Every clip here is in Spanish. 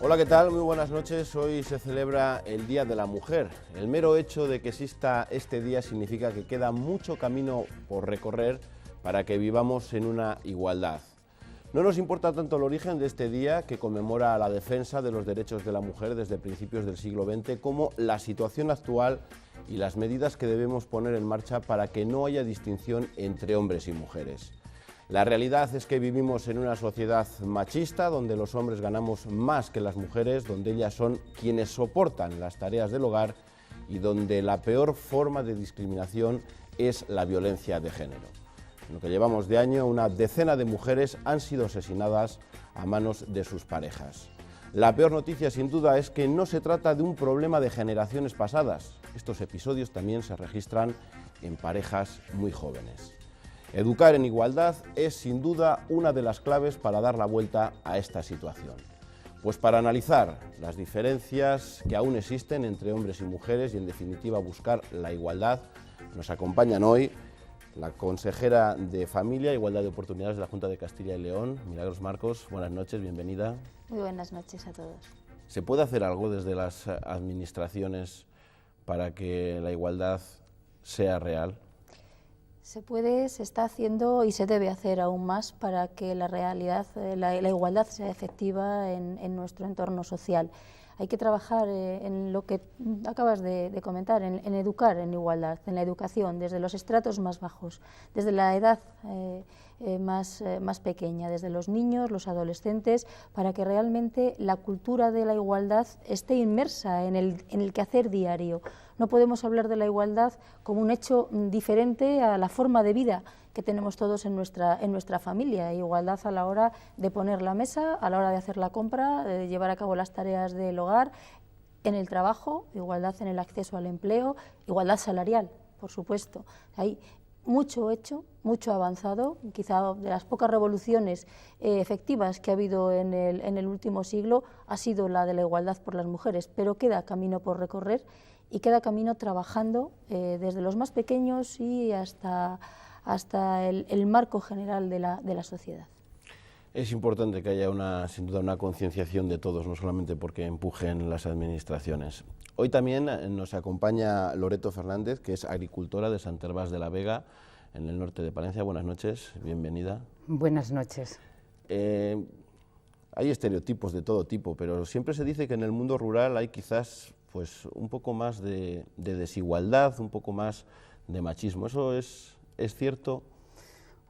Hola, ¿qué tal? Muy buenas noches. Hoy se celebra el Día de la Mujer. El mero hecho de que exista este día significa que queda mucho camino por recorrer para que vivamos en una igualdad. No nos importa tanto el origen de este día, que conmemora la defensa de los derechos de la mujer desde principios del siglo XX, como la situación actual y las medidas que debemos poner en marcha para que no haya distinción entre hombres y mujeres. La realidad es que vivimos en una sociedad machista donde los hombres ganamos más que las mujeres, donde ellas son quienes soportan las tareas del hogar y donde la peor forma de discriminación es la violencia de género. En lo que llevamos de año, una decena de mujeres han sido asesinadas a manos de sus parejas. La peor noticia, sin duda, es que no se trata de un problema de generaciones pasadas. Estos episodios también se registran en parejas muy jóvenes. Educar en igualdad es sin duda una de las claves para dar la vuelta a esta situación. Pues para analizar las diferencias que aún existen entre hombres y mujeres y en definitiva buscar la igualdad, nos acompañan hoy la consejera de Familia e Igualdad de Oportunidades de la Junta de Castilla y León, Milagros Marcos. Buenas noches, bienvenida. Muy buenas noches a todos. ¿Se puede hacer algo desde las administraciones para que la igualdad sea real? Se puede, se está haciendo y se debe hacer aún más para que la realidad, la igualdad sea efectiva en nuestro entorno social. Hay que trabajar en lo que acabas de comentar, en educar en igualdad, en la educación, desde los estratos más bajos, desde la edad más pequeña, desde los niños, los adolescentes, para que realmente la cultura de la igualdad esté inmersa en el quehacer diario. No podemos hablar de la igualdad como un hecho diferente a la forma de vida que tenemos todos en nuestra familia. Igualdad a la hora de poner la mesa, a la hora de hacer la compra, de llevar a cabo las tareas del hogar, en el trabajo, igualdad en el acceso al empleo, igualdad salarial, por supuesto. Hay mucho hecho, mucho avanzado, quizá de las pocas revoluciones efectivas que ha habido en el último siglo ha sido la de la igualdad por las mujeres, pero queda camino por recorrer y queda camino trabajando desde los más pequeños y hasta el marco general de la sociedad. Es importante que haya sin duda una concienciación de todos, no solamente porque empujen las administraciones. Hoy también nos acompaña Loreto Fernández, que es agricultora de Sant Hervás de la Vega, en el norte de Palencia. Buenas noches, bienvenida. Buenas noches. Hay estereotipos de todo tipo, pero siempre se dice que en el mundo rural hay quizás pues, un poco más de desigualdad, un poco más de machismo. ¿Eso es cierto?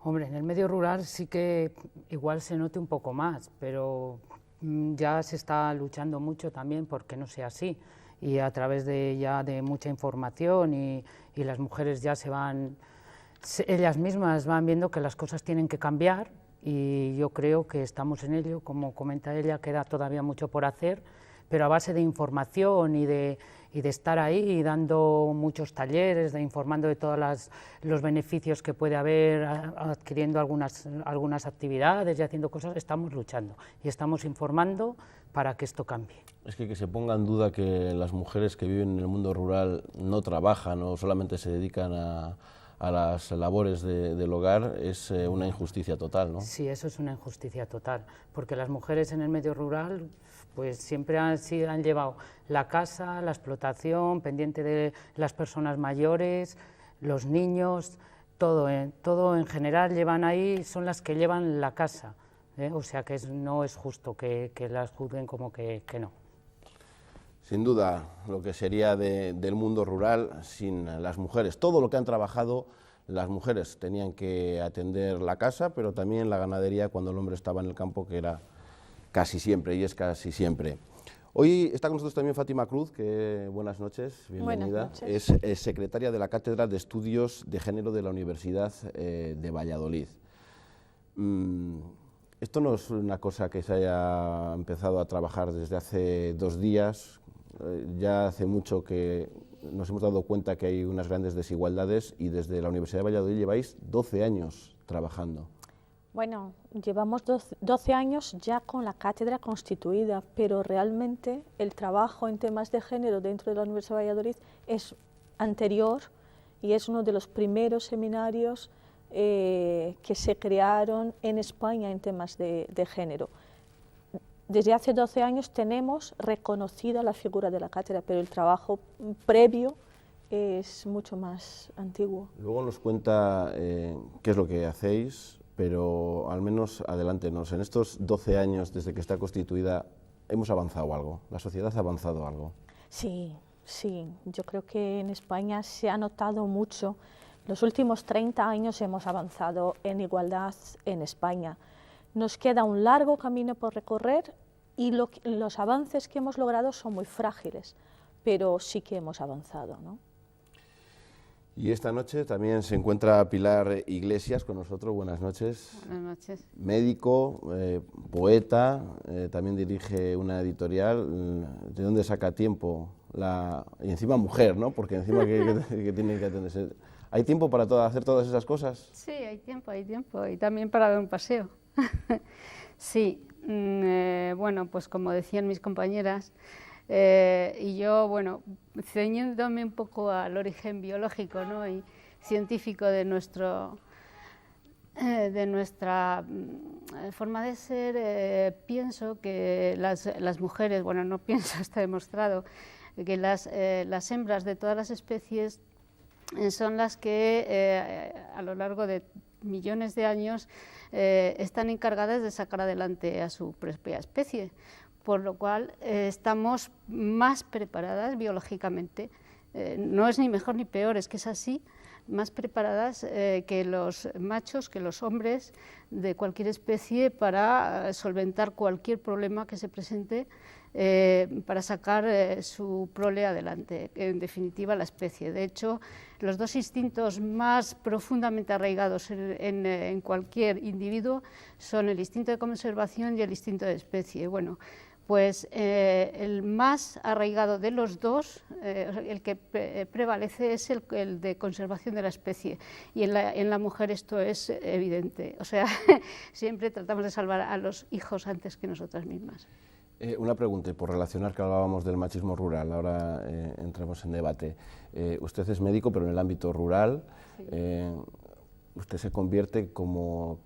Hombre, en el medio rural sí que igual se note un poco más, pero ya se está luchando mucho también porque no sea así. Y a través de mucha información y las mujeres ya ellas mismas van viendo que las cosas tienen que cambiar y yo creo que estamos en ello. Como comenta ella, queda todavía mucho por hacer, pero a base de información y de estar ahí dando muchos talleres, informando de todos los beneficios que puede haber, adquiriendo algunas actividades y haciendo cosas, estamos luchando y estamos informando para que esto cambie. Es que se ponga en duda que las mujeres que viven en el mundo rural no trabajan o solamente se dedican a las labores del hogar es una injusticia total, ¿no? Sí, eso es una injusticia total, porque las mujeres en el medio rural pues siempre han llevado la casa, la explotación, pendiente de las personas mayores, los niños, todo en general llevan ahí, son las que llevan la casa, o sea que no es justo que las juzguen como que no. Sin duda, lo que sería del mundo rural sin las mujeres. Todo lo que han trabajado las mujeres tenían que atender la casa, pero también la ganadería cuando el hombre estaba en el campo, que era casi siempre, y es casi siempre. Hoy está con nosotros también Fátima Cruz, que buenas noches, bienvenida. Buenas noches. Es secretaria de la Cátedra de Estudios de Género de la Universidad de Valladolid. Esto no es una cosa que se haya empezado a trabajar desde hace 2 días, ya hace mucho que nos hemos dado cuenta que hay unas grandes desigualdades y desde la Universidad de Valladolid lleváis 12 años trabajando. Bueno, llevamos 12 años ya con la cátedra constituida, pero realmente el trabajo en temas de género dentro de la Universidad de Valladolid es anterior y es uno de los primeros seminarios que se crearon en España en temas de género. desde hace 12 años tenemos reconocida la figura de la cátedra, pero el trabajo previo es mucho más antiguo. Luego nos cuenta qué es lo que hacéis, pero al menos adelántenos. En estos 12 años desde que está constituida, ¿hemos avanzado algo? ¿La sociedad ha avanzado algo? Sí, sí. Yo creo que en España se ha notado mucho. Los últimos 30 años hemos avanzado en igualdad en España. Nos queda un largo camino por recorrer y los avances que hemos logrado son muy frágiles, pero sí que hemos avanzado, ¿no? Y esta noche también se encuentra Pilar Iglesias con nosotros. Buenas noches. Buenas noches. Médico, poeta, también dirige una editorial. ¿De dónde saca tiempo? Y encima mujer, ¿no? Porque encima que tiene que atenderse. ¿Hay tiempo para hacer todas esas cosas? Sí, hay tiempo. Y también para dar un paseo. Sí, bueno, pues como decían mis compañeras, y yo, bueno, ceñiéndome un poco al origen biológico, ¿no?, y científico de nuestra forma de ser, pienso que las mujeres, bueno, no pienso, está demostrado, que las hembras de todas las especies son las que a lo largo de millones de años están encargadas de sacar adelante a su propia especie, por lo cual estamos más preparadas biológicamente, no es ni mejor ni peor, es que es así, más preparadas que los machos, que los hombres de cualquier especie para solventar cualquier problema que se presente, para sacar su prole adelante, en definitiva la especie. De hecho, los dos instintos más profundamente arraigados en cualquier individuo son el instinto de conservación y el instinto de especie. Bueno, pues el más arraigado de los dos, el que prevalece, es el de conservación de la especie, y en la mujer esto es evidente, o sea, siempre tratamos de salvar a los hijos antes que nosotras mismas. Una pregunta, por relacionar que hablábamos del machismo rural, ahora entramos en debate. Usted es médico, pero en el ámbito rural. Sí. Usted se convierte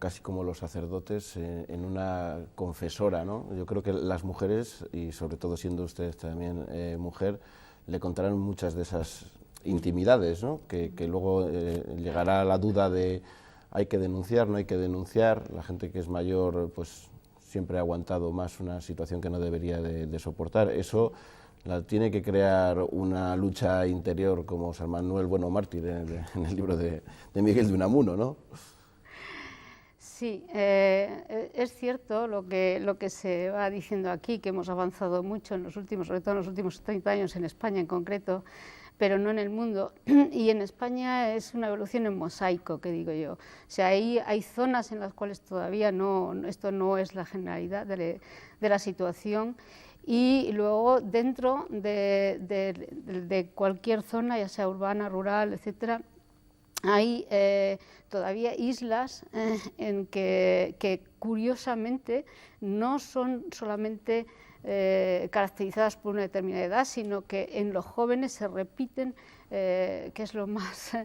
casi como los sacerdotes en una confesora, ¿no? Yo creo que las mujeres, y sobre todo siendo usted también mujer, le contarán muchas de esas intimidades, ¿no? Que luego llegará la duda de hay que denunciar, no hay que denunciar. La gente que es mayor pues siempre ha aguantado más una situación que no debería de soportar. Eso la tiene que crear una lucha interior como San Manuel Bueno Mártir en el libro de Miguel de Unamuno, ¿no? Sí, es cierto lo que se va diciendo aquí, que hemos avanzado mucho en los últimos, sobre todo en los últimos 30 años en España en concreto, pero no en el mundo, y en España es una evolución en mosaico, que digo yo. O sea, hay zonas en las cuales todavía esto no es la generalidad de la situación, y luego dentro de cualquier zona, ya sea urbana, rural, etcétera, hay todavía islas en que curiosamente no son solamente caracterizadas por una determinada edad, sino que en los jóvenes se repiten, que es lo más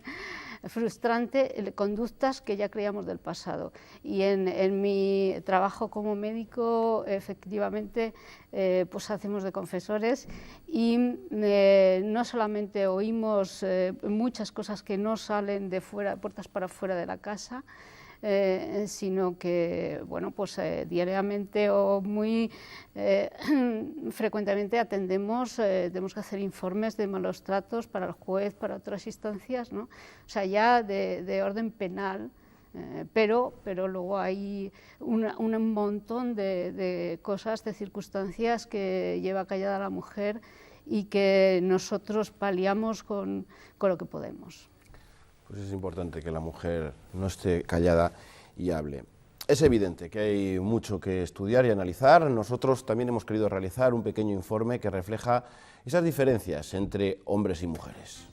frustrante, conductas que ya creíamos del pasado. Y en mi trabajo como médico, efectivamente, pues hacemos de confesores, y no solamente oímos muchas cosas que no salen de fuera, puertas para fuera de la casa, sino que, bueno, pues diariamente o muy frecuentemente tenemos que hacer informes de malos tratos para el juez, para otras instancias, ¿no? O sea, ya de orden penal, pero luego hay un montón de cosas, de circunstancias que lleva callada la mujer y que nosotros paliamos con lo que podemos. Pues es importante que la mujer no esté callada y hable. Es evidente que hay mucho que estudiar y analizar. Nosotros también hemos querido realizar un pequeño informe que refleja esas diferencias entre hombres y mujeres.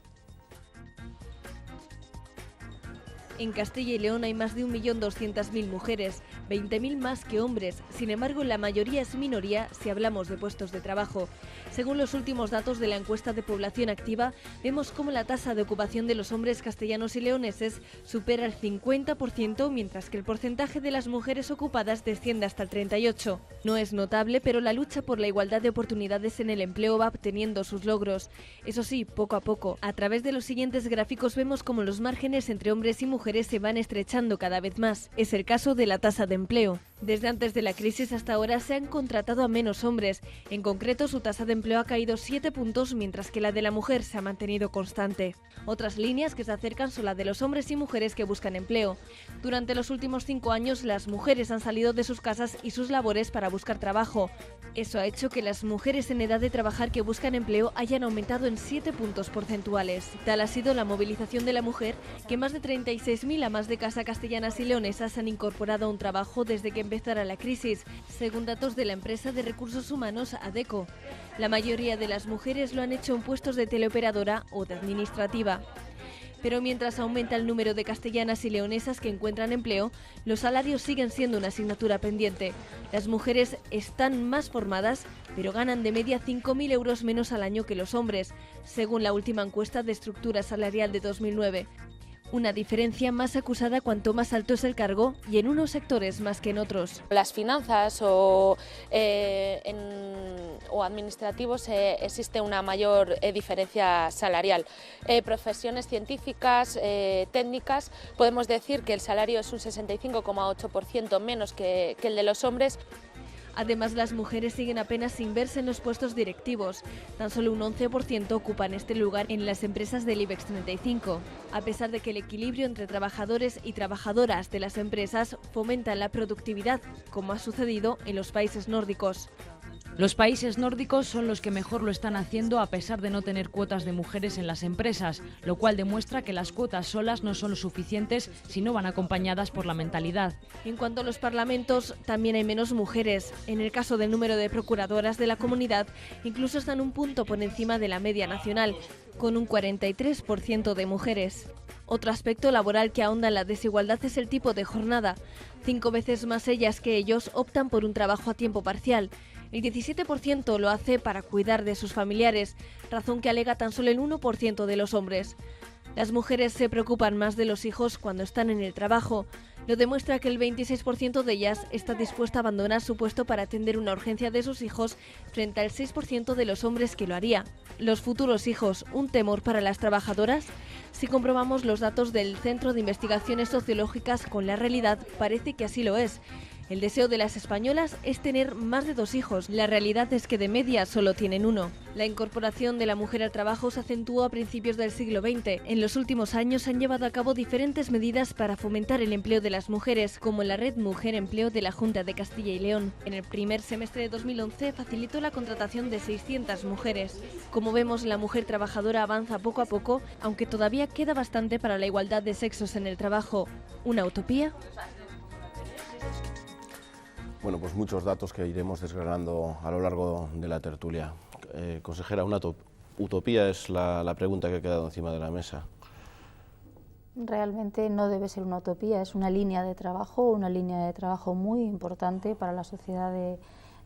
En Castilla y León hay más de 1.200.000 mujeres, 20.000 más que hombres. Sin embargo, la mayoría es minoría si hablamos de puestos de trabajo. Según los últimos datos de la encuesta de población activa, vemos cómo la tasa de ocupación de los hombres castellanos y leoneses supera el 50%, mientras que el porcentaje de las mujeres ocupadas desciende hasta el 38%. No es notable, pero la lucha por la igualdad de oportunidades en el empleo va obteniendo sus logros. Eso sí, poco a poco. A través de los siguientes gráficos vemos cómo los márgenes entre hombres y mujeres se van estrechando cada vez más. Es el caso de la tasa de empleo. Desde antes de la crisis hasta ahora se han contratado a menos hombres. En concreto, su tasa de empleo ha caído 7 puntos, mientras que la de la mujer se ha mantenido constante. Otras líneas que se acercan son la de los hombres y mujeres que buscan empleo. Durante los últimos 5 años, las mujeres han salido de sus casas y sus labores para buscar trabajo. Eso ha hecho que las mujeres en edad de trabajar que buscan empleo hayan aumentado en 7 puntos porcentuales. Tal ha sido la movilización de la mujer, que más de 36.000 amas de casa castellanas y leonesas han incorporado a un trabajo desde que empezara la crisis, según datos de la empresa de recursos humanos ADECO. La mayoría de las mujeres lo han hecho en puestos de teleoperadora o de administrativa. Pero mientras aumenta el número de castellanas y leonesas que encuentran empleo, los salarios siguen siendo una asignatura pendiente. Las mujeres están más formadas, pero ganan de media 5.000 euros menos al año que los hombres, según la última encuesta de estructura salarial de 2009. Una diferencia más acusada cuanto más alto es el cargo y en unos sectores más que en otros. Las finanzas o administrativos existe una mayor diferencia salarial. Profesiones científicas, técnicas, podemos decir que el salario es un 65,8% menos que el de los hombres. Además, las mujeres siguen apenas sin verse en los puestos directivos. Tan solo un 11% ocupan este lugar en las empresas del IBEX 35. A pesar de que el equilibrio entre trabajadores y trabajadoras de las empresas fomenta la productividad, como ha sucedido en los países nórdicos. Los países nórdicos son los que mejor lo están haciendo a pesar de no tener cuotas de mujeres en las empresas, lo cual demuestra que las cuotas solas no son lo suficientes si no van acompañadas por la mentalidad. En cuanto a los parlamentos, también hay menos mujeres. En el caso del número de procuradoras de la comunidad, incluso están un punto por encima de la media nacional, con un 43% de mujeres. Otro aspecto laboral que ahonda en la desigualdad es el tipo de jornada. 5 veces más ellas que ellos optan por un trabajo a tiempo parcial. El 17% lo hace para cuidar de sus familiares, razón que alega tan solo el 1% de los hombres. Las mujeres se preocupan más de los hijos cuando están en el trabajo. Lo demuestra que el 26% de ellas está dispuesta a abandonar su puesto para atender una urgencia de sus hijos, frente al 6% de los hombres que lo haría. ¿Los futuros hijos, un temor para las trabajadoras? Si comprobamos los datos del Centro de Investigaciones Sociológicas con la realidad, parece que así lo es. El deseo de las españolas es tener más de 2 hijos. La realidad es que de media solo tienen 1. La incorporación de la mujer al trabajo se acentuó a principios del siglo XX. En los últimos años se han llevado a cabo diferentes medidas para fomentar el empleo de las mujeres, como la Red Mujer Empleo de la Junta de Castilla y León. En el primer semestre de 2011 facilitó la contratación de 600 mujeres. Como vemos, la mujer trabajadora avanza poco a poco, aunque todavía queda bastante para la igualdad de sexos en el trabajo. ¿Una utopía? Bueno, pues muchos datos que iremos desgranando a lo largo de la tertulia. Consejera, ¿una utopía es la pregunta que ha quedado encima de la mesa? Realmente no debe ser una utopía, es una línea de trabajo muy importante para la sociedad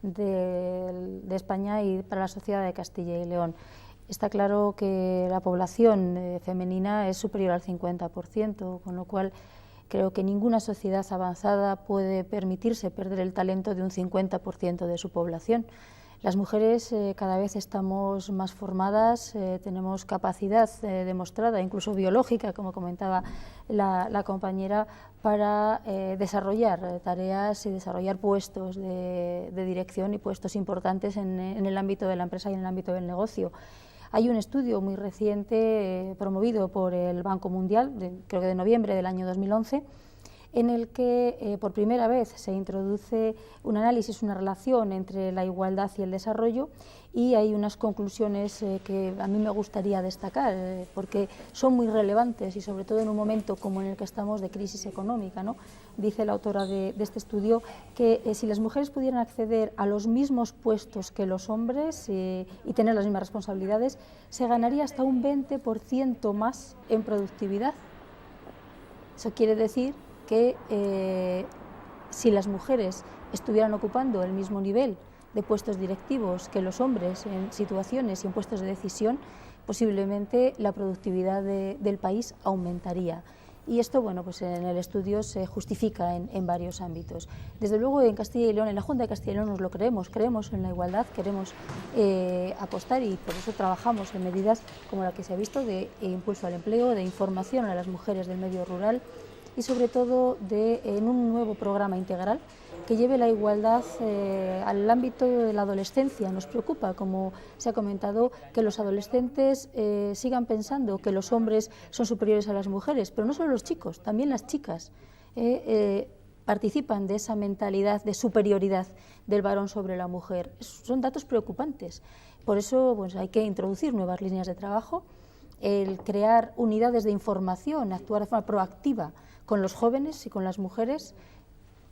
de España y para la sociedad de Castilla y León. Está claro que la población femenina es superior al 50%, con lo cual creo que ninguna sociedad avanzada puede permitirse perder el talento de un 50% de su población. Las mujeres cada vez estamos más formadas, tenemos capacidad demostrada, incluso biológica, como comentaba la compañera, para desarrollar tareas y desarrollar puestos de dirección y puestos importantes en el ámbito de la empresa y en el ámbito del negocio. Hay un estudio muy reciente promovido por el Banco Mundial, creo que de noviembre del año 2011, en el que por primera vez se introduce un análisis, una relación entre la igualdad y el desarrollo, y hay unas conclusiones que a mí me gustaría destacar, porque son muy relevantes y sobre todo en un momento como en el que estamos de crisis económica, ¿no? Dice la autora de este estudio que si las mujeres pudieran acceder a los mismos puestos que los hombres y tener las mismas responsabilidades, se ganaría hasta un 20% más en productividad. Eso quiere decir que si las mujeres estuvieran ocupando el mismo nivel de puestos directivos que los hombres en situaciones y en puestos de decisión, posiblemente la productividad del país aumentaría. Y esto, bueno, pues en el estudio se justifica en varios ámbitos. Desde luego en Castilla y León, en la Junta de Castilla y León nos lo creemos en la igualdad, queremos apostar y por eso trabajamos en medidas como la que se ha visto de impulso al empleo, de información a las mujeres del medio rural y sobre todo en un nuevo programa integral que lleve la igualdad al ámbito de la adolescencia. Nos preocupa, como se ha comentado, que los adolescentes sigan pensando que los hombres son superiores a las mujeres, pero no solo los chicos, también las chicas participan de esa mentalidad de superioridad del varón sobre la mujer. Son datos preocupantes. Por eso pues, hay que introducir nuevas líneas de trabajo, el crear unidades de información, actuar de forma proactiva con los jóvenes y con las mujeres.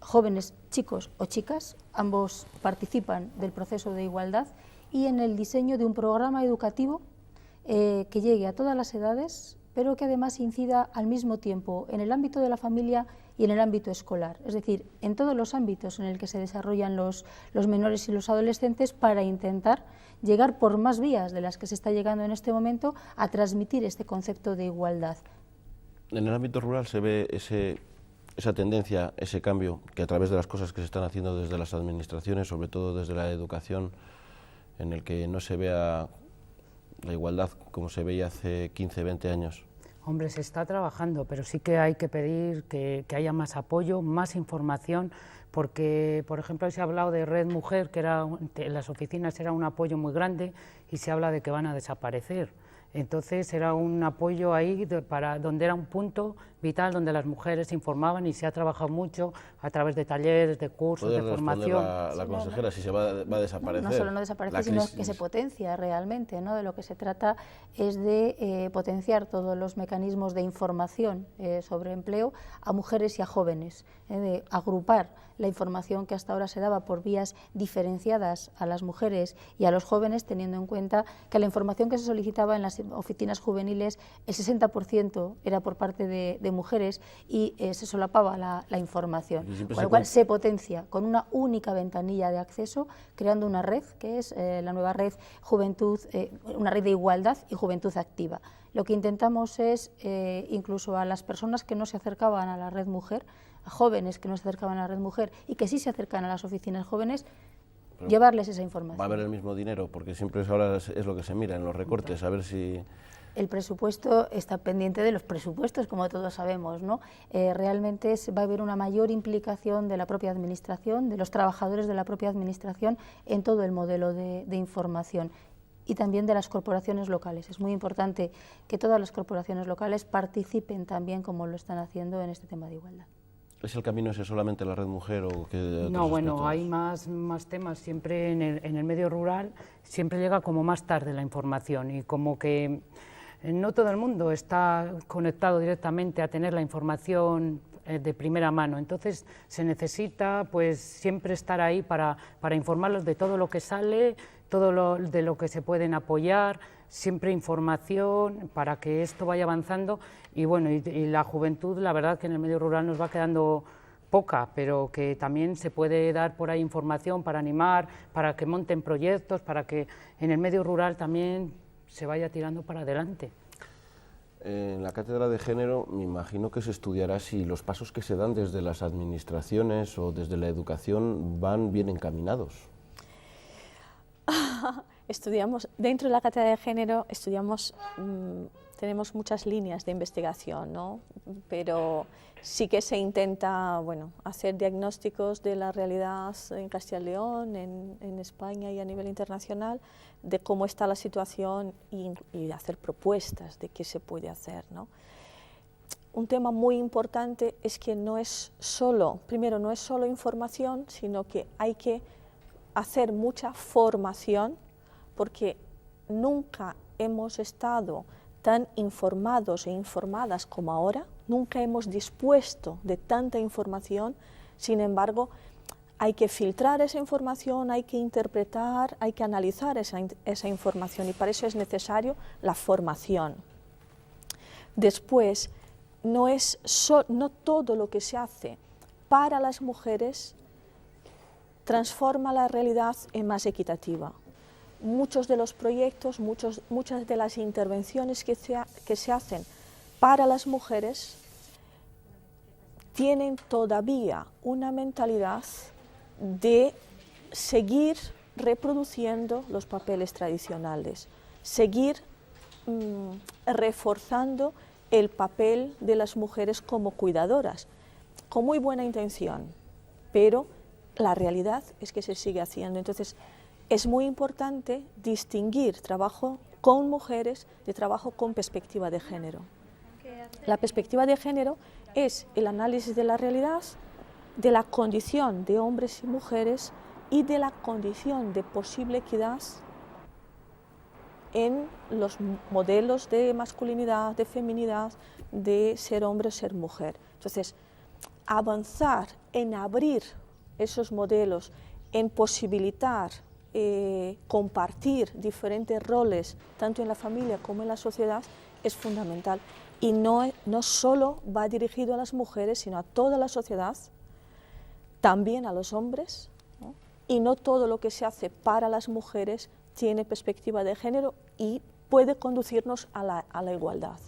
Jóvenes, chicos o chicas, ambos participan del proceso de igualdad y en el diseño de un programa educativo que llegue a todas las edades, pero que además incida al mismo tiempo en el ámbito de la familia y en el ámbito escolar, es decir, en todos los ámbitos en el que se desarrollan los menores y los adolescentes para intentar llegar por más vías de las que se está llegando en este momento a transmitir este concepto de igualdad. En el ámbito rural se ve esa tendencia, ese cambio, que a través de las cosas que se están haciendo desde las administraciones, sobre todo desde la educación, en el que no se vea la igualdad como se veía hace 15, 20 años. Hombre, se está trabajando, pero sí que hay que pedir que haya más apoyo, más información, porque, por ejemplo, hoy se ha hablado de Red Mujer, que en las oficinas era un apoyo muy grande, y se habla de que van a desaparecer. Entonces era un apoyo ahí donde era un punto vital donde las mujeres se informaban y se ha trabajado mucho a través de talleres, de cursos, de formación. La consejera si se va a desaparecer. No solo no desaparece, sino que se potencia realmente, ¿no? De lo que se trata es de potenciar todos los mecanismos de información sobre empleo a mujeres y a jóvenes, de agrupar la información que hasta ahora se daba por vías diferenciadas a las mujeres y a los jóvenes, teniendo en cuenta que la información que se solicitaba en las oficinas juveniles, el 60% era por parte de mujeres y se solapaba la información, con lo cual se potencia con una única ventanilla de acceso, creando una red, que es la nueva red Juventud, una red de igualdad y juventud activa. Lo que intentamos es, incluso a las personas que no se acercaban a la red mujer, a jóvenes que no se acercaban a la red mujer y que sí se acercan a las oficinas jóvenes, llevarles esa información. ¿Va a haber el mismo dinero? Porque siempre ahora es lo que se mira en los recortes, a ver si... El presupuesto está pendiente de los presupuestos, como todos sabemos, ¿no? Realmente va a haber una mayor implicación de la propia administración, de los trabajadores de la propia administración en todo el modelo de información y también de las corporaciones locales. Es muy importante que todas las corporaciones locales participen también como lo están haciendo en este tema de igualdad. ¿Es el camino ese solamente la red mujer o qué? No, bueno, hay más temas. Siempre en el medio rural siempre llega como más tarde la información y como que no todo el mundo está conectado directamente a tener la información de primera mano. Entonces se necesita pues siempre estar ahí para informarlos de todo lo que sale, de lo que se pueden apoyar, siempre información para que esto vaya avanzando y bueno, y la juventud, la verdad que en el medio rural nos va quedando poca, pero que también se puede dar por ahí información para animar, para que monten proyectos, para que en el medio rural también se vaya tirando para adelante. En la cátedra de género me imagino que se estudiará si los pasos que se dan desde las administraciones o desde la educación van bien encaminados. Estudiamos, dentro de la cátedra de género, tenemos muchas líneas de investigación, ¿no? Pero sí que se intenta, bueno, hacer diagnósticos de la realidad en Castilla y León, en España y a nivel internacional, de cómo está la situación y hacer propuestas de qué se puede hacer, ¿no? Un tema muy importante es que no es solo, primero, no es solo información, sino que hay que hacer mucha formación, porque nunca hemos estado tan informados e informadas como ahora, nunca hemos dispuesto de tanta información. Sin embargo, hay que filtrar esa información, hay que interpretar, hay que analizar esa información y para eso es necesario la formación. Después, no todo lo que se hace para las mujeres transforma la realidad en más equitativa. Muchos de los proyectos, muchas de las intervenciones que se hacen para las mujeres tienen todavía una mentalidad de seguir reproduciendo los papeles tradicionales, seguir reforzando el papel de las mujeres como cuidadoras, con muy buena intención, pero la realidad es que se sigue haciendo. Entonces, es muy importante distinguir trabajo con mujeres de trabajo con perspectiva de género. La perspectiva de género es el análisis de la realidad, de la condición de hombres y mujeres y de la condición de posible equidad en los modelos de masculinidad, de feminidad, de ser hombre o ser mujer. Entonces, avanzar en abrir esos modelos, en posibilitar compartir diferentes roles, tanto en la familia como en la sociedad, es fundamental. Y no solo va dirigido a las mujeres, sino a toda la sociedad, también a los hombres, ¿no? Y no todo lo que se hace para las mujeres tiene perspectiva de género y puede conducirnos a la igualdad.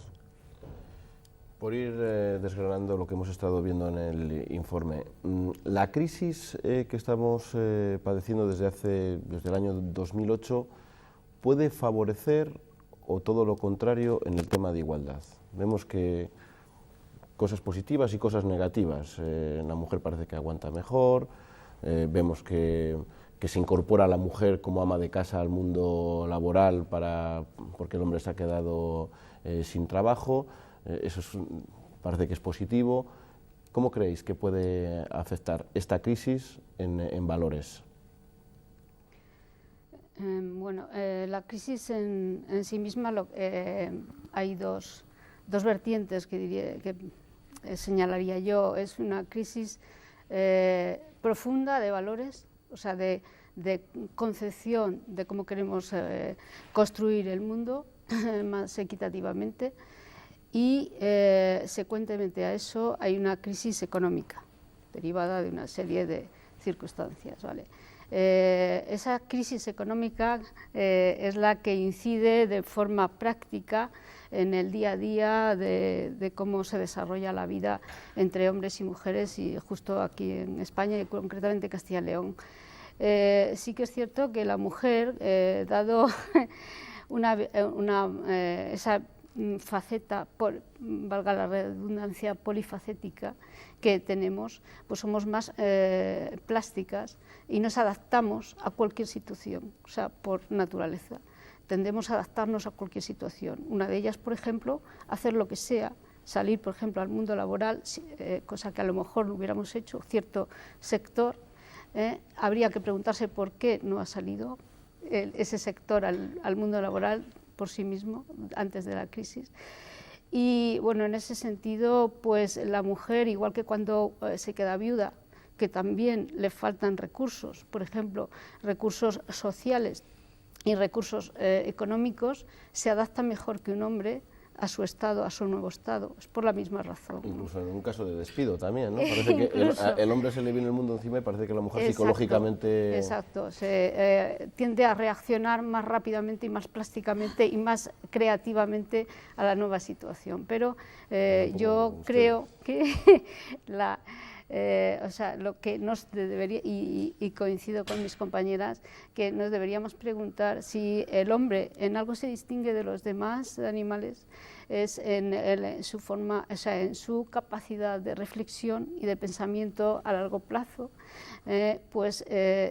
Por ir desgranando lo que hemos estado viendo en el informe, la crisis que estamos padeciendo desde el año 2008 puede favorecer o todo lo contrario en el tema de igualdad. Vemos que cosas positivas y cosas negativas. La mujer parece que aguanta mejor, vemos que se incorpora a la mujer como ama de casa al mundo laboral porque el hombre se ha quedado sin trabajo. Eso parece que es positivo. ¿Cómo creéis que puede afectar esta crisis en valores? Bueno, la crisis en sí misma hay dos vertientes que señalaría yo. Es una crisis profunda de valores, o sea, de concepción de cómo queremos construir el mundo más equitativamente, y secuentemente a eso hay una crisis económica derivada de una serie de circunstancias, ¿vale? Esa crisis económica es la que incide de forma práctica en el día a día de cómo se desarrolla la vida entre hombres y mujeres, y justo aquí en España y concretamente Castilla y León. Sí que es cierto que la mujer, dado esa faceta, valga la redundancia, polifacética que tenemos, pues somos más plásticas y nos adaptamos a cualquier situación, o sea, por naturaleza. Tendemos a adaptarnos a cualquier situación. Una de ellas, por ejemplo, hacer lo que sea, salir, por ejemplo, al mundo laboral, cosa que a lo mejor no hubiéramos hecho cierto sector. Habría que preguntarse por qué no ha salido ese sector al mundo laboral por sí mismo antes de la crisis. Y bueno, en ese sentido, pues la mujer, igual que cuando se queda viuda, que también le faltan recursos, por ejemplo, recursos sociales y recursos económicos, se adapta mejor que un hombre a su estado, a su nuevo estado, es por la misma razón. Incluso en un caso de despido también, ¿no? Parece que el hombre se le viene el mundo encima y parece que la mujer psicológicamente... Exacto, se tiende a reaccionar más rápidamente y más plásticamente y más creativamente a la nueva situación, pero yo creo que o sea, lo que nos debería, y coincido con mis compañeras, que nos deberíamos preguntar si el hombre en algo se distingue de los demás animales, es en su forma, o sea, en su capacidad de reflexión y de pensamiento a largo plazo, pues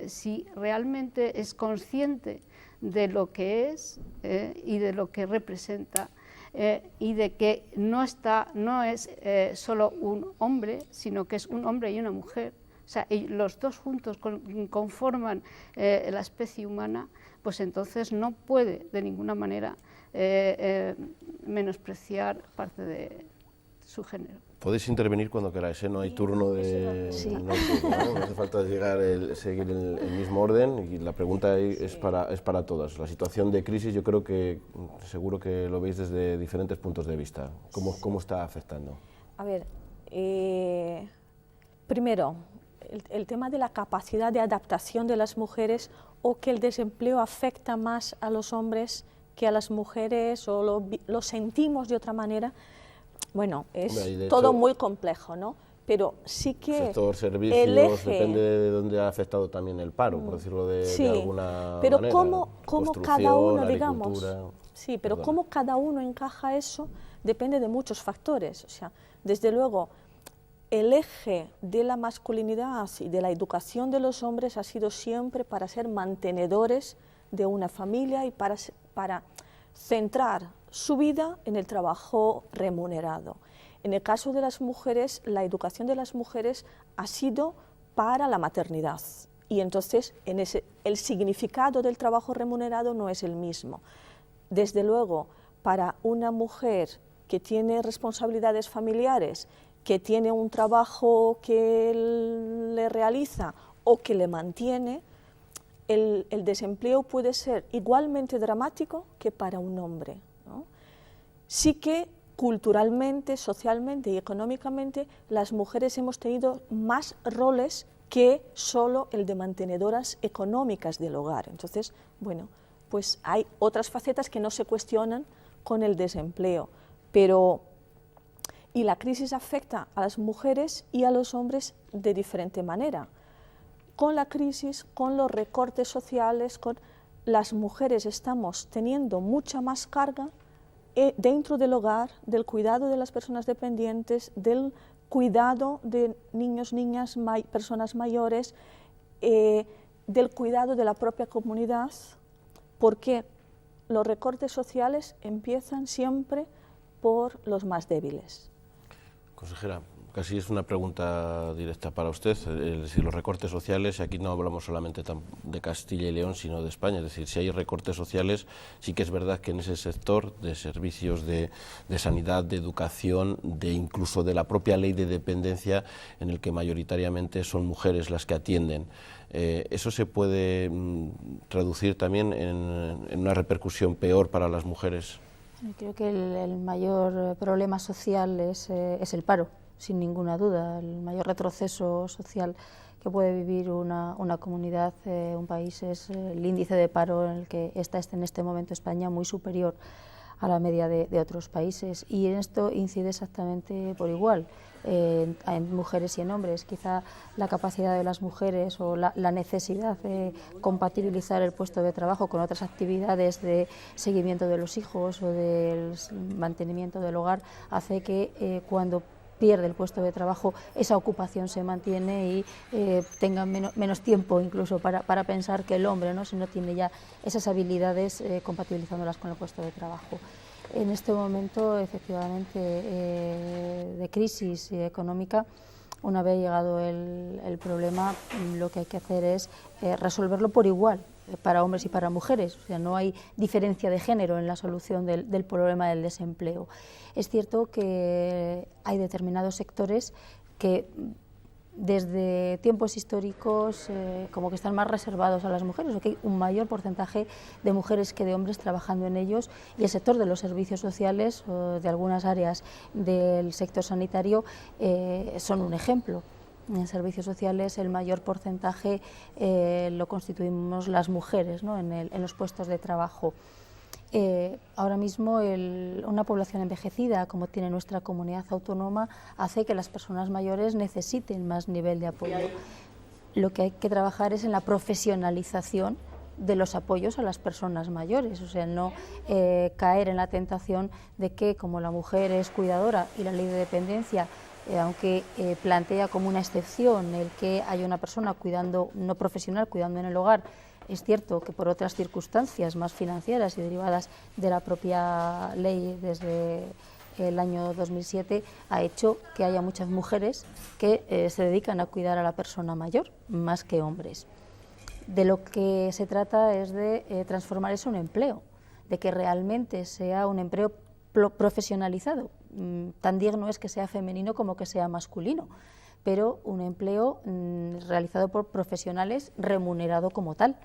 si realmente es consciente de lo que es y de lo que representa. Y de que no es solo un hombre, sino que es un hombre y una mujer, o sea, y los dos juntos conforman la especie humana, pues entonces no puede de ninguna manera menospreciar parte de su género. Podéis intervenir cuando queráis, ¿eh? No hay turno de... Sí. No hay turno, ¿no? No hace falta seguir el mismo orden, y la pregunta es para todas. La situación de crisis, yo creo que seguro que lo veis desde diferentes puntos de vista. ¿Cómo está afectando? A ver, primero, el tema de la capacidad de adaptación de las mujeres, o que el desempleo afecta más a los hombres que a las mujeres, o lo sentimos de otra manera. Bueno, es todo muy complejo, ¿no? Pero sí que sector servicios, depende de dónde ha afectado también el paro, por decirlo de alguna pero manera. cómo cada uno, digamos, pero Perdona. cómo cada uno encaja eso depende de muchos factores. O sea, desde luego, el eje de la masculinidad y de la educación de los hombres ha sido siempre para ser mantenedores de una familia y para centrar su vida en el trabajo remunerado. En el caso de las mujeres, la educación de las mujeres ha sido para la maternidad, y entonces el significado del trabajo remunerado no es el mismo. Desde luego, para una mujer que tiene responsabilidades familiares, que tiene un trabajo que le realiza o que le mantiene, el desempleo puede ser igualmente dramático que para un hombre, ¿no? Sí que culturalmente, socialmente y económicamente las mujeres hemos tenido más roles que solo el de mantenedoras económicas del hogar. Entonces, bueno, pues hay otras facetas que no se cuestionan con el desempleo, y la crisis afecta a las mujeres y a los hombres de diferente manera. Con la crisis, con los recortes sociales, las mujeres estamos teniendo mucha más carga dentro del hogar, del cuidado de las personas dependientes, del cuidado de niños, niñas, personas mayores, del cuidado de la propia comunidad, porque los recortes sociales empiezan siempre por los más débiles. Consejera, casi es una pregunta directa para usted. Es decir, los recortes sociales, aquí no hablamos solamente de Castilla y León, sino de España. Es decir, si hay recortes sociales, sí que es verdad que en ese sector de servicios de sanidad, de educación, incluso de la propia ley de dependencia, en el que mayoritariamente son mujeres las que atienden. ¿Eso se puede traducir también en una repercusión peor para las mujeres? Creo que el mayor problema social es el paro, sin ninguna duda. El mayor retroceso social que puede vivir una comunidad, un país, es el índice de paro en el que está en este momento España, muy superior a la media de otros países, y en esto incide exactamente por igual en mujeres y en hombres. Quizá la capacidad de las mujeres o la necesidad de compatibilizar el puesto de trabajo con otras actividades de seguimiento de los hijos o del mantenimiento del hogar hace que cuando pierde el puesto de trabajo, esa ocupación se mantiene y tenga menos tiempo incluso para pensar que el hombre, ¿no? Si no tiene ya esas habilidades, compatibilizándolas con el puesto de trabajo. En este momento, efectivamente, de crisis económica, una vez llegado el problema, lo que hay que hacer es resolverlo por igual, para hombres y para mujeres. O sea, no hay diferencia de género en la solución del problema del desempleo. Es cierto que hay determinados sectores que desde tiempos históricos como que están más reservados a las mujeres, o que hay un mayor porcentaje de mujeres que de hombres trabajando en ellos, y el sector de los servicios sociales o de algunas áreas del sector sanitario son un ejemplo. En servicios sociales el mayor porcentaje lo constituimos las mujeres, ¿no? en los puestos de trabajo. Ahora mismo una población envejecida como tiene nuestra comunidad autónoma hace que las personas mayores necesiten más nivel de apoyo. Lo que hay que trabajar es en la profesionalización de los apoyos a las personas mayores, o sea, no caer en la tentación de que, como la mujer es cuidadora y la ley de dependencia, aunque plantea como una excepción el que haya una persona cuidando, no profesional, cuidando en el hogar, es cierto que por otras circunstancias más financieras y derivadas de la propia ley desde el año 2007 ha hecho que haya muchas mujeres que se dedican a cuidar a la persona mayor más que hombres. De lo que se trata es de transformar eso en empleo, de que realmente sea un empleo profesionalizado, tan digno es que sea femenino como que sea masculino, pero un empleo realizado por profesionales remunerado como tal.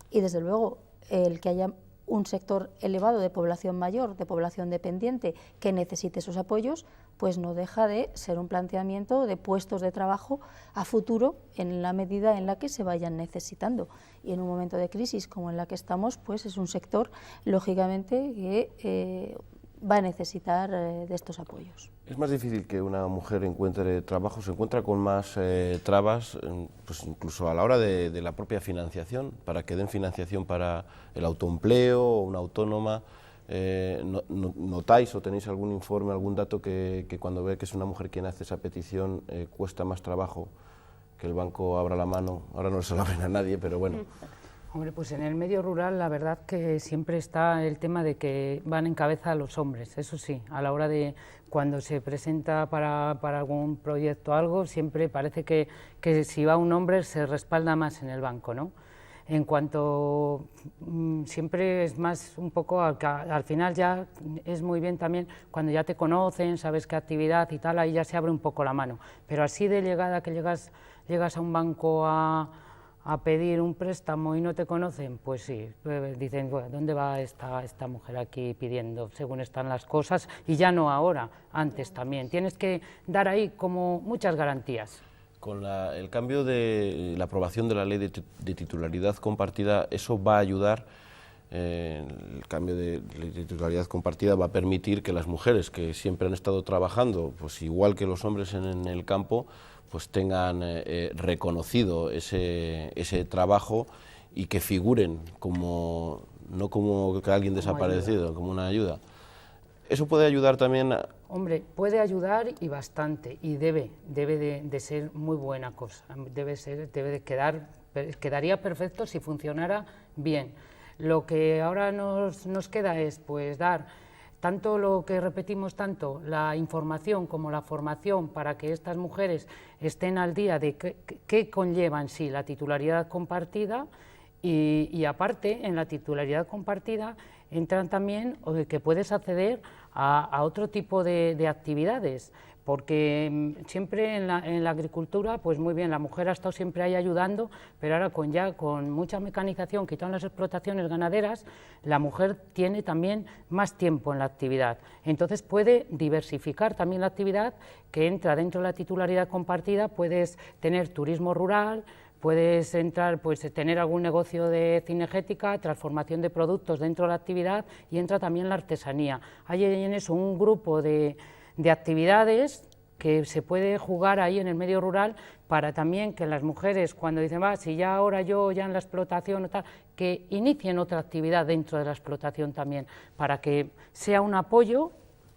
Y desde luego el que haya un sector elevado de población mayor, de población dependiente, que necesite esos apoyos, pues no deja de ser un planteamiento de puestos de trabajo a futuro en la medida en la que se vayan necesitando. Y en un momento de crisis como en la que estamos, pues es un sector, lógicamente, que va a necesitar de estos apoyos. ¿Es más difícil que una mujer encuentre trabajo? ¿Se encuentra con más trabas, pues incluso a la hora de la propia financiación, para que den financiación para el autoempleo o una autónoma? ¿Notáis o tenéis algún informe, algún dato que cuando ve que es una mujer quien hace esa petición cuesta más trabajo que el banco abra la mano? Ahora no se la abren a nadie, pero bueno. Hombre, pues en el medio rural la verdad que siempre está el tema de que van en cabeza los hombres, eso sí, a la hora de cuando se presenta para algún proyecto o algo, siempre parece que si va un hombre se respalda más en el banco, ¿no? En cuanto, siempre es más un poco, al final ya es muy bien también, cuando ya te conocen, sabes qué actividad y tal, ahí ya se abre un poco la mano, pero así de llegada que llegas a un banco a pedir un préstamo y no te conocen, pues sí, dicen, bueno, ¿dónde va esta mujer aquí pidiendo, según están las cosas? Y ya no ahora, antes también. Tienes que dar ahí como muchas garantías. Con el cambio de la aprobación de la ley de titularidad compartida, eso va a ayudar, el cambio de titularidad compartida va a permitir que las mujeres que siempre han estado trabajando, pues igual que los hombres en el campo, pues tengan reconocido ese trabajo y que figuren como, no como que alguien desaparecido, como una ayuda. ¿Eso puede ayudar también? Hombre, puede ayudar y bastante, y debe de ser muy buena cosa, quedaría perfecto si funcionara bien. Lo que ahora nos queda es pues dar tanto lo que repetimos tanto, la información como la formación para que estas mujeres estén al día de qué conlleva en sí la titularidad compartida y aparte en la titularidad compartida entran también que puedes acceder a otro tipo de actividades, porque siempre en la agricultura, pues muy bien, la mujer ha estado siempre ahí ayudando, pero ahora con mucha mecanización, quitando las explotaciones ganaderas, la mujer tiene también más tiempo en la actividad. Entonces puede diversificar también la actividad que entra dentro de la titularidad compartida, puedes tener turismo rural, puedes entrar, pues tener algún negocio de cinegética, transformación de productos dentro de la actividad y entra también la artesanía. Hay en eso un grupo de actividades que se puede jugar ahí en el medio rural para también que las mujeres cuando dicen, si ya ahora yo ya en la explotación o tal, que inicien otra actividad dentro de la explotación también, para que sea un apoyo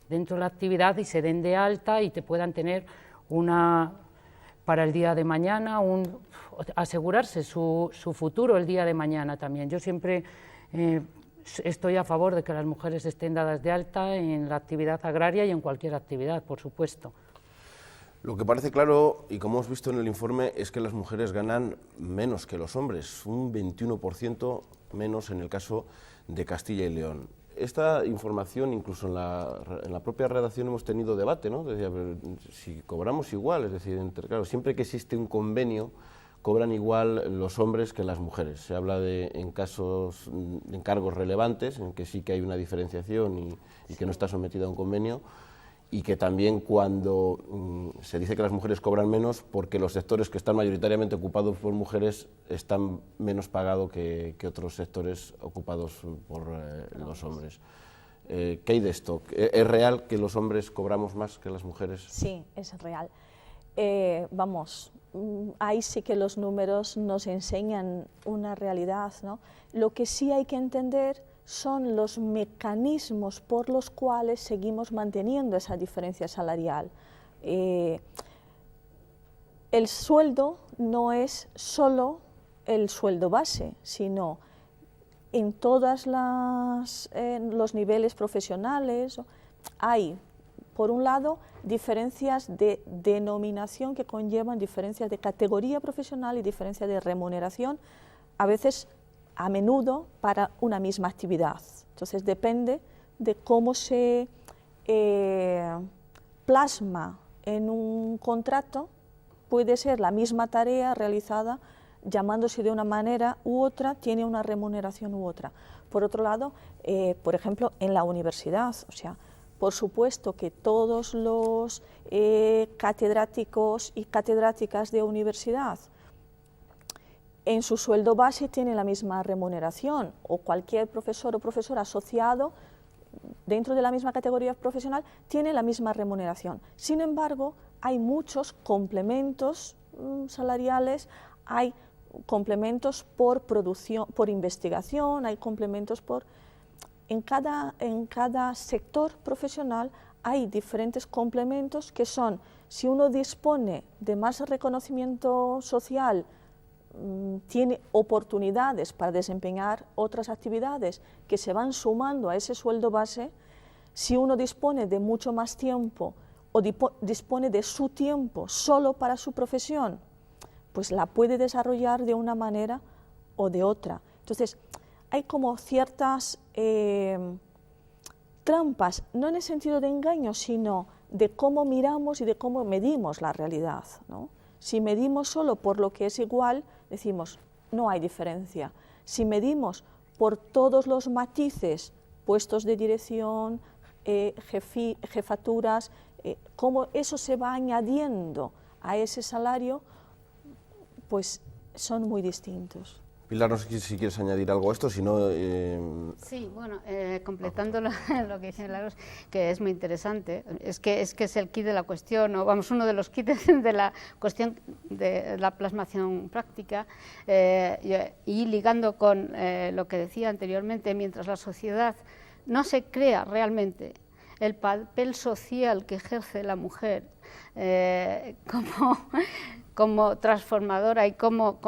dentro de la actividad y se den de alta y te puedan tener para el día de mañana, asegurarse su futuro el día de mañana también. Yo siempre estoy a favor de que las mujeres estén dadas de alta en la actividad agraria y en cualquier actividad, por supuesto. Lo que parece claro, y como hemos visto en el informe, es que las mujeres ganan menos que los hombres, un 21% menos en el caso de Castilla y León. Esta información, incluso en la propia redacción hemos tenido debate, ¿no? Decía, pero si cobramos igual, es decir, claro, siempre que existe un convenio, cobran igual los hombres que las mujeres. Se habla en casos de encargos relevantes, en que sí que hay una diferenciación y que no está sometida a un convenio, y que también cuando se dice que las mujeres cobran menos porque los sectores que están mayoritariamente ocupados por mujeres están menos pagados que otros sectores ocupados por los hombres. ¿Qué hay de esto? ¿Es real que los hombres cobramos más que las mujeres? Sí, es real. Ahí sí que los números nos enseñan una realidad, ¿no? Lo que sí hay que entender son los mecanismos por los cuales seguimos manteniendo esa diferencia salarial. El sueldo no es solo el sueldo base, sino en todos los niveles profesionales hay, por un lado, diferencias de denominación que conllevan diferencias de categoría profesional y diferencias de remuneración, a menudo para una misma actividad. Entonces depende de cómo se plasma en un contrato puede ser la misma tarea realizada llamándose de una manera u otra, tiene una remuneración u otra. Por otro lado, por ejemplo, en la universidad, o sea, por supuesto que todos los catedráticos y catedráticas de universidad en su sueldo base tienen la misma remuneración, o cualquier profesor o profesora asociado dentro de la misma categoría profesional tiene la misma remuneración. Sin embargo, hay muchos complementos salariales, hay complementos por producción, por investigación, hay complementos por... En cada sector profesional hay diferentes complementos que son, si uno dispone de más reconocimiento social, tiene oportunidades para desempeñar otras actividades que se van sumando a ese sueldo base. Si uno dispone de mucho más tiempo o dispone de su tiempo solo para su profesión, pues la puede desarrollar de una manera o de otra. Entonces, hay como ciertas trampas, no en el sentido de engaño, sino de cómo miramos y de cómo medimos la realidad, ¿no? Si medimos solo por lo que es igual, decimos, no hay diferencia. Si medimos por todos los matices, puestos de dirección, jefaturas, cómo eso se va añadiendo a ese salario, pues son muy distintos. Pilar, no sé si quieres añadir algo a esto, si no... Sí, bueno, completando lo que dice Milagros, que es muy interesante, es que es el kit de la cuestión, o vamos, uno de los kits de la cuestión de la plasmación práctica, y ligando con lo que decía anteriormente, mientras la sociedad no se crea realmente el papel social que ejerce la mujer como transformadora y como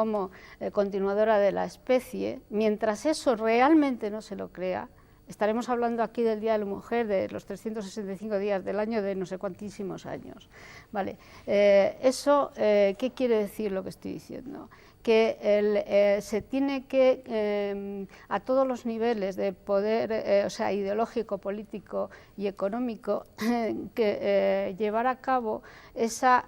continuadora de la especie, mientras eso realmente no se lo crea, estaremos hablando aquí del Día de la Mujer, de los 365 días del año, de no sé cuantísimos años. Vale. Eso, ¿qué quiere decir lo que estoy diciendo? Que se tiene que, a todos los niveles de poder, o sea, ideológico, político y económico, que llevar a cabo esa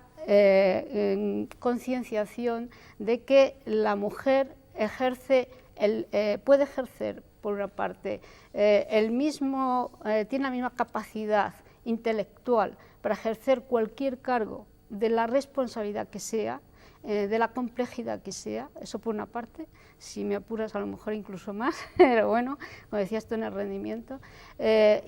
concienciación de que la mujer puede ejercer, por una parte, tiene la misma capacidad intelectual para ejercer cualquier cargo de la responsabilidad que sea, de la complejidad que sea, eso por una parte, si me apuras a lo mejor incluso más, pero bueno, como decía esto en el rendimiento,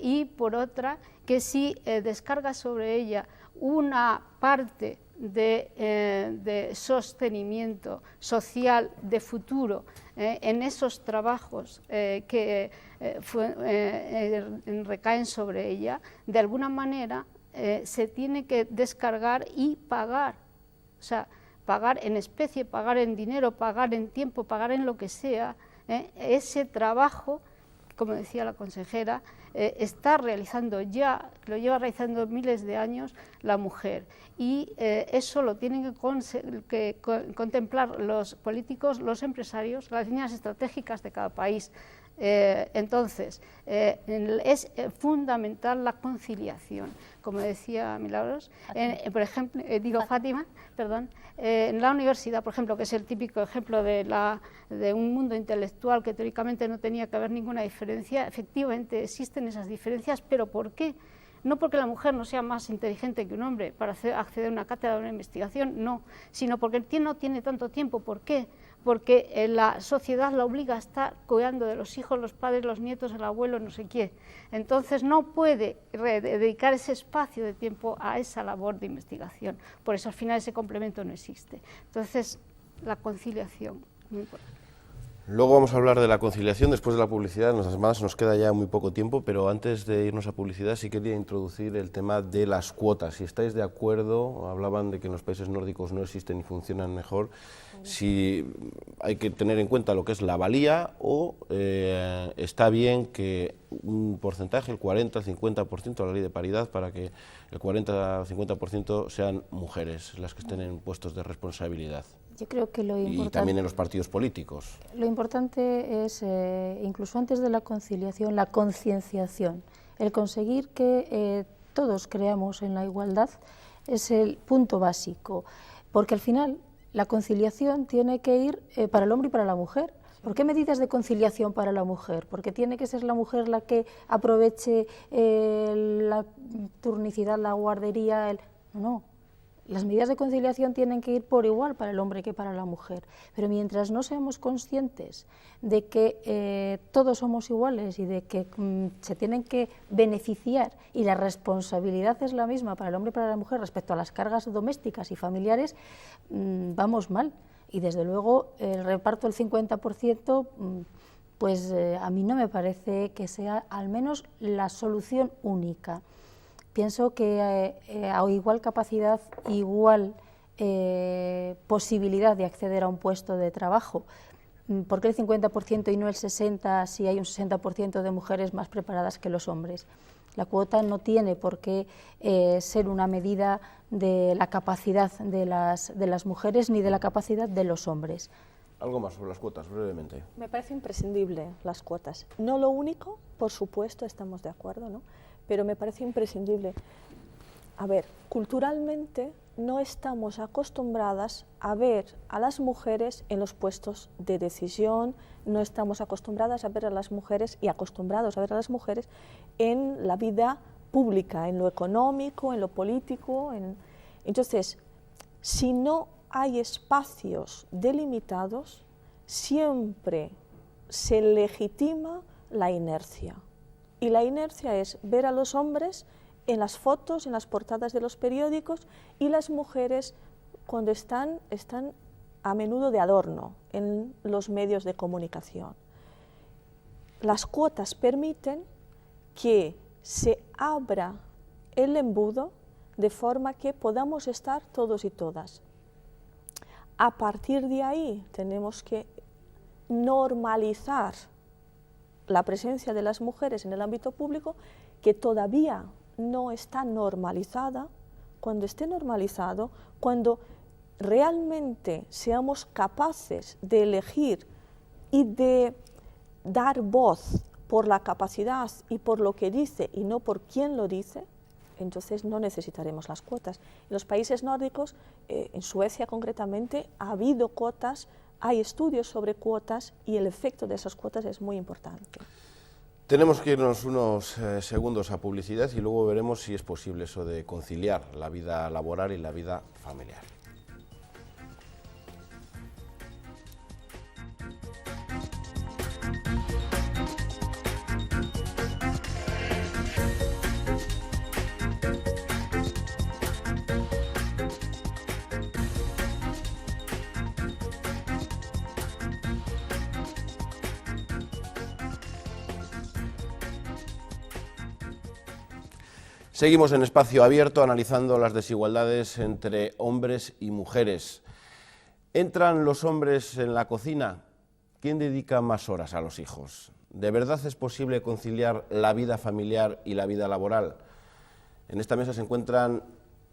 y por otra, que si descarga sobre ella una parte de sostenimiento social de futuro en esos trabajos que recaen sobre ella, de alguna manera se tiene que descargar y pagar, o sea, pagar en especie, pagar en dinero, pagar en tiempo, pagar en lo que sea, ese trabajo, como decía la consejera, está realizando ya, lo lleva realizando miles de años la mujer, y eso lo tienen que contemplar los políticos, los empresarios, las líneas estratégicas de cada país. Entonces, es fundamental la conciliación, como decía Milagros, por ejemplo, Fátima, perdón, en la universidad, por ejemplo, que es el típico ejemplo de un mundo intelectual que teóricamente no tenía que haber ninguna diferencia, efectivamente existen esas diferencias, pero ¿por qué? No porque la mujer no sea más inteligente que un hombre para acceder a una cátedra o una investigación, no, sino porque no tiene tanto tiempo. ¿Por qué? Porque la sociedad la obliga a estar cuidando de los hijos, los padres, los nietos, el abuelo, no sé qué. Entonces no puede dedicar ese espacio de tiempo a esa labor de investigación. Por eso al final ese complemento no existe. Entonces la conciliación, muy importante. Luego vamos a hablar de la conciliación después de la publicidad, nos queda ya muy poco tiempo, pero antes de irnos a publicidad sí quería introducir el tema de las cuotas. Si estáis de acuerdo, hablaban de que en los países nórdicos no existen y funcionan mejor, si hay que tener en cuenta lo que es la valía o está bien que un porcentaje, el 40-50%, la ley de paridad, para que el 40-50% sean mujeres las que estén en puestos de responsabilidad. Yo creo que lo importante, y también en los partidos políticos. Lo importante es, incluso antes de la conciliación, la concienciación, el conseguir que todos creamos en la igualdad es el punto básico, porque al final la conciliación tiene que ir para el hombre y para la mujer. ¿Por qué medidas de conciliación para la mujer? ¿Porque tiene que ser la mujer la que aproveche la turnicidad, la guardería? No, las medidas de conciliación tienen que ir por igual para el hombre que para la mujer. Pero mientras no seamos conscientes de que todos somos iguales y de que se tienen que beneficiar y la responsabilidad es la misma para el hombre y para la mujer respecto a las cargas domésticas y familiares, vamos mal. Y desde luego el reparto del 50%, pues a mí no me parece que sea al menos la solución única. Pienso que a igual capacidad, igual posibilidad de acceder a un puesto de trabajo. ¿Por qué el 50% y no el 60% si hay un 60% de mujeres más preparadas que los hombres? La cuota no tiene por qué ser una medida de la capacidad de las mujeres ni de la capacidad de los hombres. Algo más sobre las cuotas, brevemente. Me parece imprescindible las cuotas. No lo único, por supuesto, estamos de acuerdo, ¿no? Pero me parece imprescindible. A ver, culturalmente no estamos acostumbradas a ver a las mujeres en los puestos de decisión, no estamos acostumbradas a ver a las mujeres y acostumbrados a ver a las mujeres en la vida pública, en lo económico, en lo político. Entonces, si no hay espacios delimitados, siempre se legitima la inercia. Y la inercia es ver a los hombres en las fotos, en las portadas de los periódicos, y las mujeres cuando están a menudo de adorno en los medios de comunicación. Las cuotas permiten que se abra el embudo de forma que podamos estar todos y todas. A partir de ahí tenemos que normalizar la presencia de las mujeres en el ámbito público, que todavía no está normalizada. Cuando esté normalizado, cuando realmente seamos capaces de elegir y de dar voz por la capacidad y por lo que dice y no por quién lo dice, entonces no necesitaremos las cuotas. En los países nórdicos, en Suecia concretamente, ha habido cuotas, hay estudios sobre cuotas y el efecto de esas cuotas es muy importante. Tenemos que irnos unos segundos a publicidad y luego veremos si es posible eso de conciliar la vida laboral y la vida familiar. Seguimos en Espacio Abierto analizando las desigualdades entre hombres y mujeres. ¿Entran los hombres en la cocina? ¿Quién dedica más horas a los hijos? ¿De verdad es posible conciliar la vida familiar y la vida laboral? En esta mesa se encuentran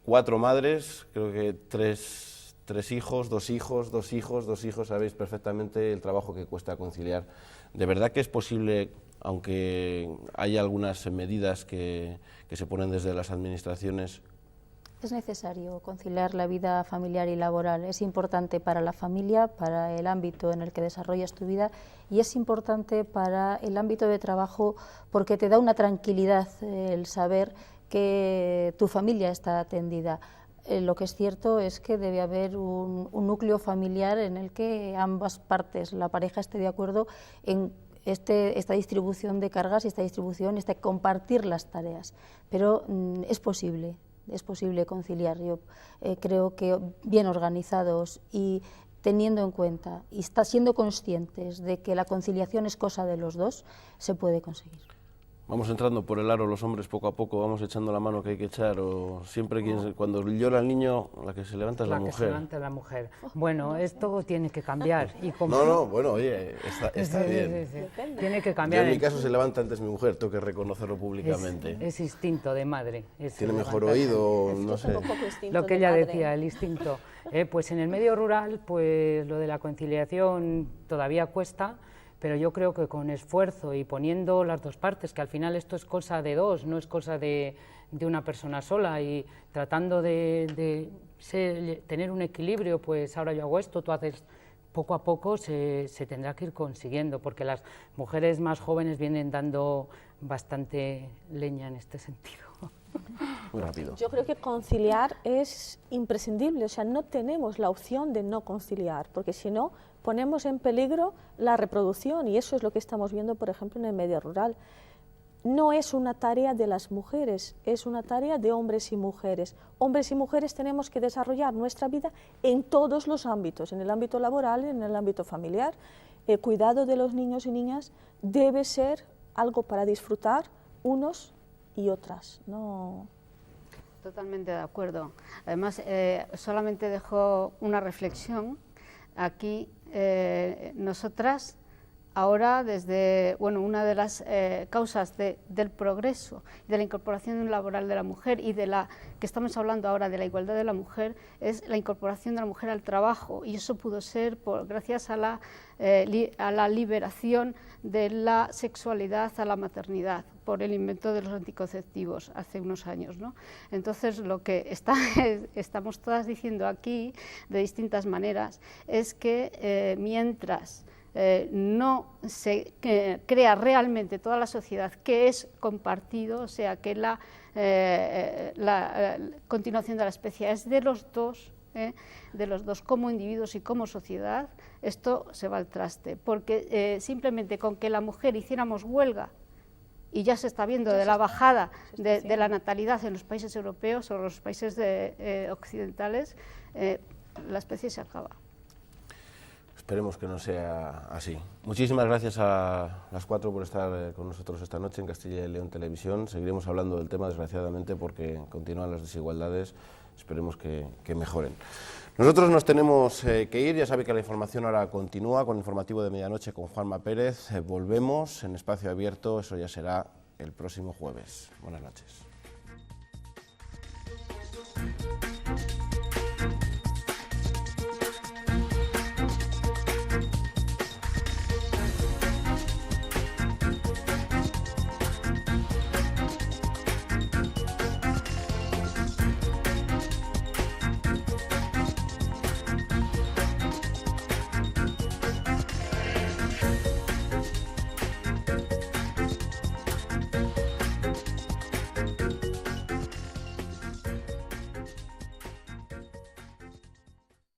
4 madres, creo que tres hijos, dos hijos, sabéis perfectamente el trabajo que cuesta conciliar. ¿De verdad que es posible, aunque hay algunas medidas que se ponen desde las administraciones? Es necesario conciliar la vida familiar y laboral. Es importante para la familia, para el ámbito en el que desarrollas tu vida, y es importante para el ámbito de trabajo porque te da una tranquilidad el saber que tu familia está atendida. Lo que es cierto es que debe haber un núcleo familiar en el que ambas partes, la pareja, esté de acuerdo en esta distribución de cargas y esta distribución, compartir las tareas. Pero es posible conciliar. Yo creo que bien organizados y teniendo en cuenta y siendo conscientes de que la conciliación es cosa de los dos, se puede conseguir. Vamos entrando por el aro los hombres poco a poco, vamos echando la mano que hay que echar, o siempre cuando llora el niño, la que se levanta es la mujer. La que se levanta es la mujer. Bueno, esto tiene que cambiar. Y como... No, bueno, oye, está bien. Sí. Tiene que cambiar. Yo en mi caso se levanta antes mi mujer, tengo que reconocerlo públicamente. Es instinto de madre. Tiene mejor oído, no sé. Lo que ella decía, el instinto. Pues en el medio rural, pues lo de la conciliación todavía cuesta, pero yo creo que con esfuerzo y poniendo las dos partes, que al final esto es cosa de dos, no es cosa de una persona sola, y tratando de tener un equilibrio, pues ahora yo hago esto, tú haces, poco a poco se tendrá que ir consiguiendo, porque las mujeres más jóvenes vienen dando bastante leña en este sentido. Muy rápido. Yo creo que conciliar es imprescindible, o sea, no tenemos la opción de no conciliar, porque si no, ponemos en peligro la reproducción, y eso es lo que estamos viendo, por ejemplo, en el medio rural. No es una tarea de las mujeres, es una tarea de hombres y mujeres. Hombres y mujeres tenemos que desarrollar nuestra vida en todos los ámbitos, en el ámbito laboral, en el ámbito familiar. El cuidado de los niños y niñas debe ser algo para disfrutar unos y otras, ¿no? Totalmente de acuerdo. Además, solamente dejo una reflexión. Aquí, nosotras, ahora, desde una de las causas del progreso, de la incorporación laboral de la mujer y de la que estamos hablando ahora de la igualdad de la mujer, es la incorporación de la mujer al trabajo, y eso pudo ser gracias a la liberación de la sexualidad a la maternidad, por el invento de los anticonceptivos hace unos años, ¿no? Entonces, lo que estamos todas diciendo aquí, de distintas maneras, es que mientras no se crea realmente toda la sociedad que es compartido, o sea, que la continuación de la especie es de los dos como individuos y como sociedad, esto se va al traste, porque simplemente con que la mujer hiciéramos huelga, y ya se está viendo de la bajada de la natalidad en los países europeos o los países occidentales, la especie se acaba. Esperemos que no sea así. Muchísimas gracias a las cuatro por estar con nosotros esta noche en Castilla y León Televisión. Seguiremos hablando del tema, desgraciadamente, porque continúan las desigualdades. Esperemos que mejoren. Nosotros nos tenemos que ir. Ya sabe que la información ahora continúa con el informativo de medianoche con Juanma Pérez. Volvemos en Espacio Abierto, eso ya será el próximo jueves. Buenas noches.